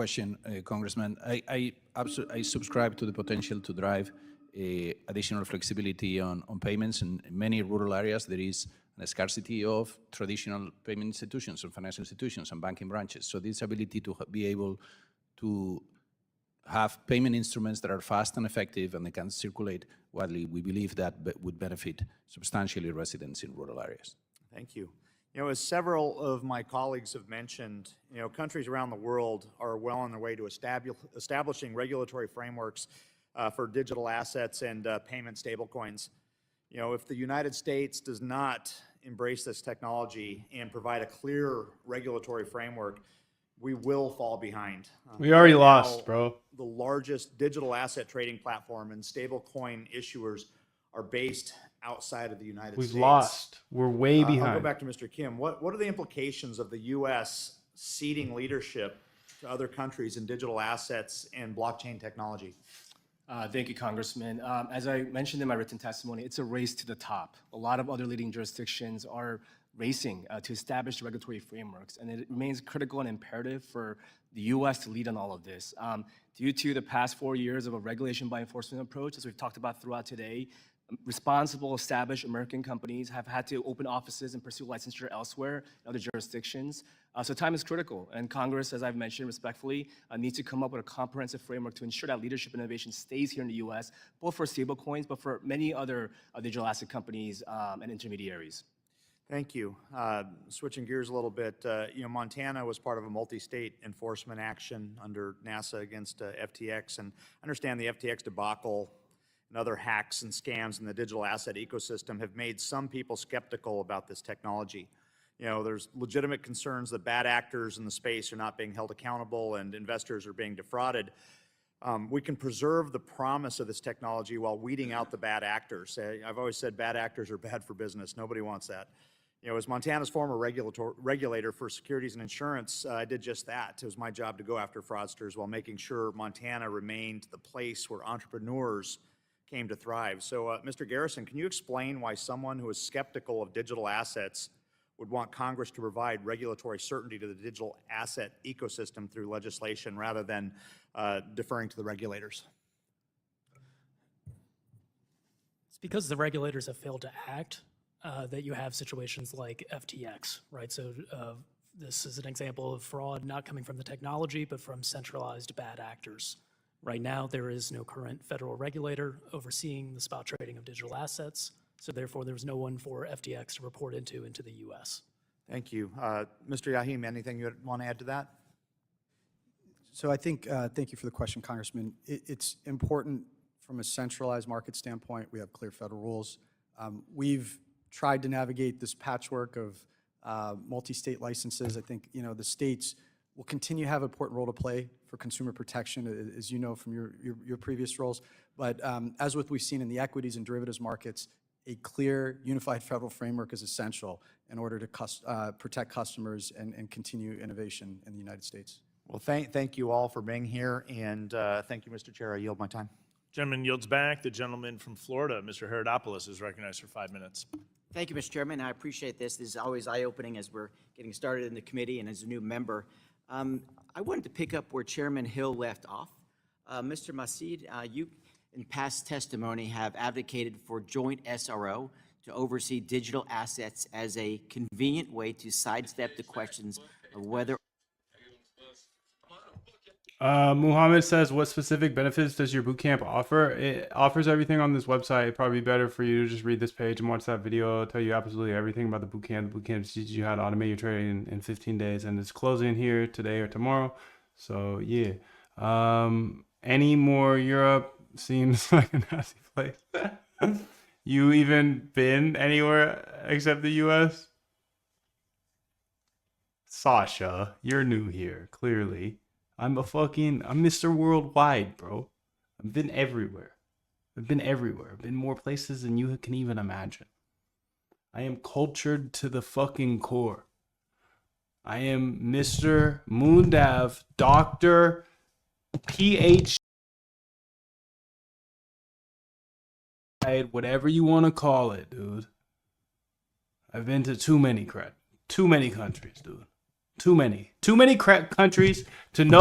question, Congressman. I subscribe to the potential to drive additional flexibility on payments. In many rural areas, there is a scarcity of traditional payment institutions and financial institutions and banking branches. So this ability to be able to have payment instruments that are fast and effective and they can circulate widely, we believe that would benefit substantially residents in rural areas. Thank you. You know, as several of my colleagues have mentioned, you know, countries around the world are well on their way to establishing regulatory frameworks for digital assets and payment stablecoins. You know, if the United States does not embrace this technology and provide a clear regulatory framework, we will fall behind. We already Right lost, now, bro. The largest digital asset trading platform and stablecoin issuers are based outside of the United States. We've lost. We're way behind. I'll go back to Mr. Kim. What are the implications of the U.S. ceding leadership to other countries in digital assets and blockchain technology? Thank you, Congressman. As I mentioned in my written testimony, it's a race to the top. A lot of other leading jurisdictions are racing to establish regulatory frameworks, and it remains critical and imperative for the U.S. to lead on all of this. Due to the past 4 years of a regulation by enforcement approach, as we've talked about throughout today, responsible, established American companies have had to open offices and pursue licensure elsewhere in other jurisdictions. So time is critical, and Congress, as I've mentioned respectfully, needs to come up with a comprehensive framework to ensure that leadership innovation stays here in the U.S., both for stablecoins, but for many other digital asset companies and intermediaries. Thank you. Switching gears a little bit, you know, Montana was part of a multi-state enforcement action under NASA against FTX, and I understand the FTX debacle and other hacks and scams in the digital asset ecosystem have made some people skeptical about this technology. You know, there's legitimate concerns that bad actors in the space are not being held accountable and investors are being defrauded. We can preserve the promise of this technology while weeding out the bad actors. I've always said bad actors are bad for business. Nobody wants that. You know, as Montana's former regulator for securities and insurance, I did just that. It was my job to go after fraudsters while making sure Montana remained the place where entrepreneurs came to thrive. So, Mr. Garrison, can you explain why someone who is skeptical of digital assets would want Congress to provide regulatory certainty to the digital asset ecosystem through legislation rather than deferring to the regulators? It's because the regulators have failed to act that you have situations like FTX, right? So this is an example of fraud not coming from the technology, but from centralized bad actors. Right now, there is no current federal regulator overseeing the spot trading of digital assets, so therefore there's no one for FTX to report into the U.S. Thank you. Mr. Yahim, anything you want to add to that? So I think, thank you for the question, Congressman. It's important from a centralized market standpoint. We have clear federal rules. We've tried to navigate this patchwork of multi-state licenses. I think, you know, the states will continue to have an important role to play for consumer protection, as you know from your previous roles. But as with we've seen in the equities and derivatives markets, a clear, unified federal framework is essential in order to protect customers and continue innovation in the United States. Well, thank you all for being here, and thank you, Mr. Chair. I yield my time. Gentleman yields back. The gentleman from Florida, Mr. Herodopoulos, is recognized for 5 minutes. Thank you, Mr. Chairman. I appreciate this. This is always eye-opening as we're getting started in the committee and as a new member. I wanted to pick up where Chairman Hill left off. Mr. Masid, you in past testimony have advocated for joint SRO to oversee digital assets as a convenient way to sidestep the questions of whether... Muhammad says, what specific benefits does your bootcamp offer? It offers everything on this website. It'd probably be better for you to just read this page and watch that video. It'll tell you absolutely everything about the bootcamp. The bootcamp teaches you how to automate your trading in 15 days, and it's closing here today or tomorrow. So, yeah. Any more Europe seems like a nasty place. You even been anywhere except the U.S.? Sasha, you're new here, clearly. I'm Mr. Worldwide, bro. I've been everywhere. I've been more places than you can even imagine. I am cultured to the fucking core. I am Mr. Moondav, Dr. PhD, whatever you want to call it, dude. I've been to too many countries, dude. Too many countries to know